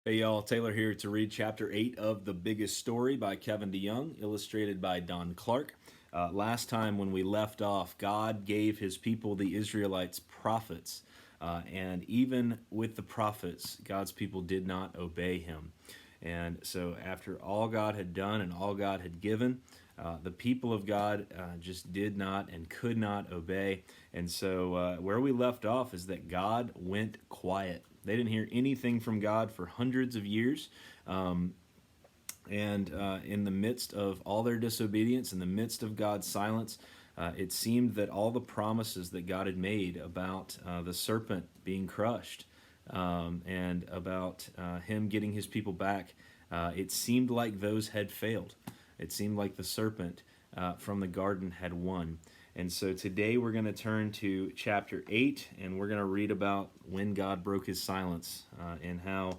Hey y'all, Taylor here to read chapter 8 of The Biggest Story by Kevin DeYoung, illustrated by Don Clark. Last time when we left off, God gave his people, the Israelites, prophets. And even with the prophets, God's people did not obey him. And so after all God had done and all God had given, the people of God just did not and could not obey. And so where we left off is that God went quiet. They didn't hear anything from God for hundreds of years. And in the midst of all their disobedience, in the midst of God's silence, it seemed that all the promises that God had made about the serpent being crushed and about him getting his people back, it seemed like those had failed. It seemed like the serpent from the garden had won. And so today we're going to turn to chapter 8, and we're going to read about when God broke his silence and how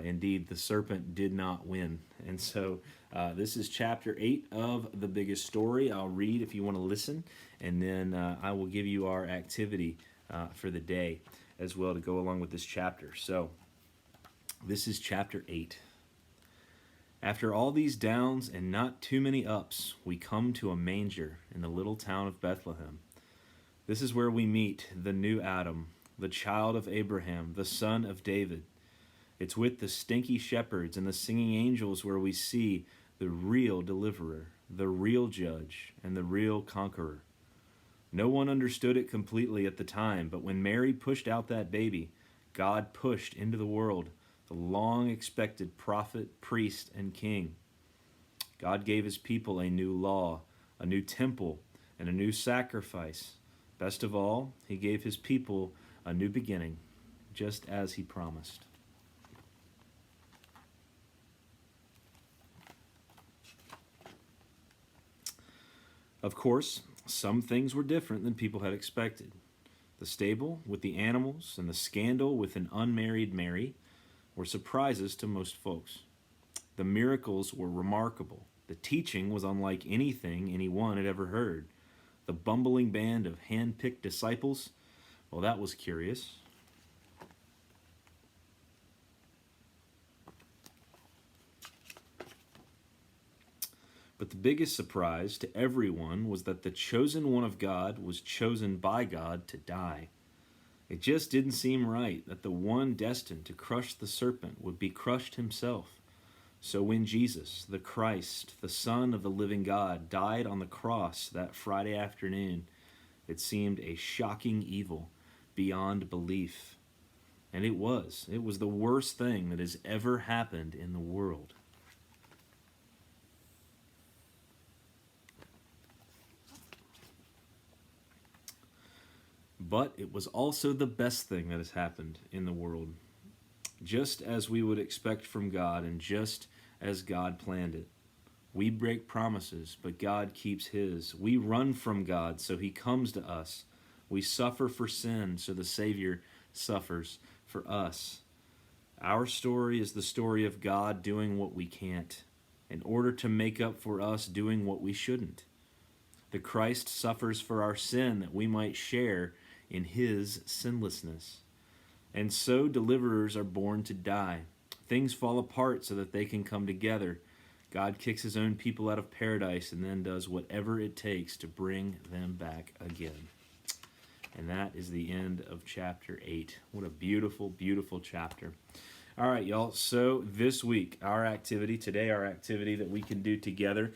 indeed the serpent did not win. And so this is chapter 8 of The Biggest Story. I'll read if you want to listen, and then I will give you our activity for the day as well to go along with this chapter. So this is chapter 8. After all these downs and not too many ups, we come to a manger in the little town of Bethlehem. This is where we meet the new Adam, the child of Abraham, the son of David. It's with the stinky shepherds and the singing angels where we see the real deliverer, the real judge, and the real conqueror. No one understood it completely at the time, but when Mary pushed out that baby, God pushed into the world the long-expected prophet, priest, and king. God gave his people a new law, a new temple, and a new sacrifice. Best of all, he gave his people a new beginning, just as he promised. Of course, some things were different than people had expected. The stable with the animals and the scandal with an unmarried Mary were surprises to most folks. The miracles were remarkable. The teaching was unlike anything anyone had ever heard. The bumbling band of hand-picked disciples, well, that was curious. But the biggest surprise to everyone was that the chosen one of God was chosen by God to die. It just didn't seem right that the one destined to crush the serpent would be crushed himself. So when Jesus, the Christ, the Son of the living God, died on the cross that Friday afternoon, it seemed a shocking evil beyond belief. And it was. It was the worst thing that has ever happened in the world. But it was also the best thing that has happened in the world, just as we would expect from God and just as God planned it. We break promises, but God keeps his. We run from God, so he comes to us. We suffer for sin, so the Savior suffers for us. Our story is the story of God doing what we can't, in order to make up for us doing what we shouldn't. The Christ suffers for our sin that we might share in his sinlessness. And so deliverers are born to die. Things fall apart so that they can come together. God kicks his own people out of paradise and then does whatever it takes to bring them back again. And that is the end of chapter 8. What a beautiful, beautiful chapter. All right, y'all. So this week, our activity that we can do together,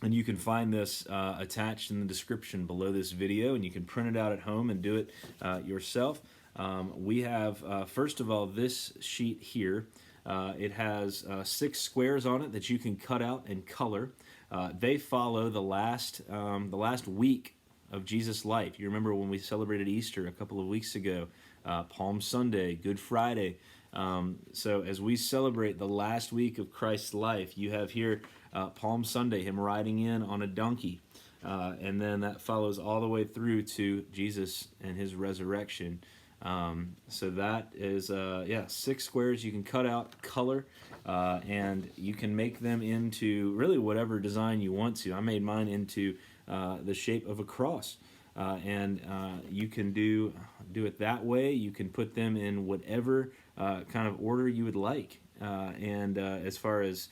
and you can find this attached in the description below this video, and you can print it out at home and do it yourself. We have, first of all, this sheet here. It has 6 squares on it that you can cut out and color. They follow the last week of Jesus' life. You remember when we celebrated Easter a couple of weeks ago, Palm Sunday, Good Friday. So as we celebrate the last week of Christ's life, you have here Palm Sunday, him riding in on a donkey. And then that follows all the way through to Jesus and his resurrection. So that is, 6 squares you can cut out, color, and you can make them into really whatever design you want to. I made mine into the shape of a cross. And you can do do it that way. You can put them in whatever kind of order you would like. And as far as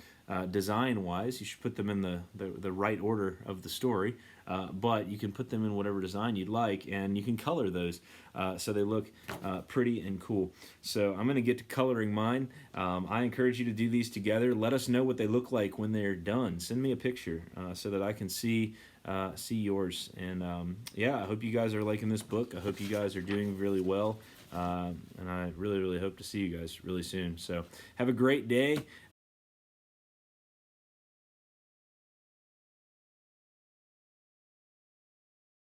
design-wise, you should put them in the right order of the story. But you can put them in whatever design you'd like, and you can color those so they look pretty and cool. So I'm going to get to coloring mine. I encourage you to do these together. Let us know what they look like when they're done. Send me a picture so that I can see yours. And yeah, I hope you guys are liking this book. I hope you guys are doing really well. And I really, really hope to see you guys really soon. So have a great day.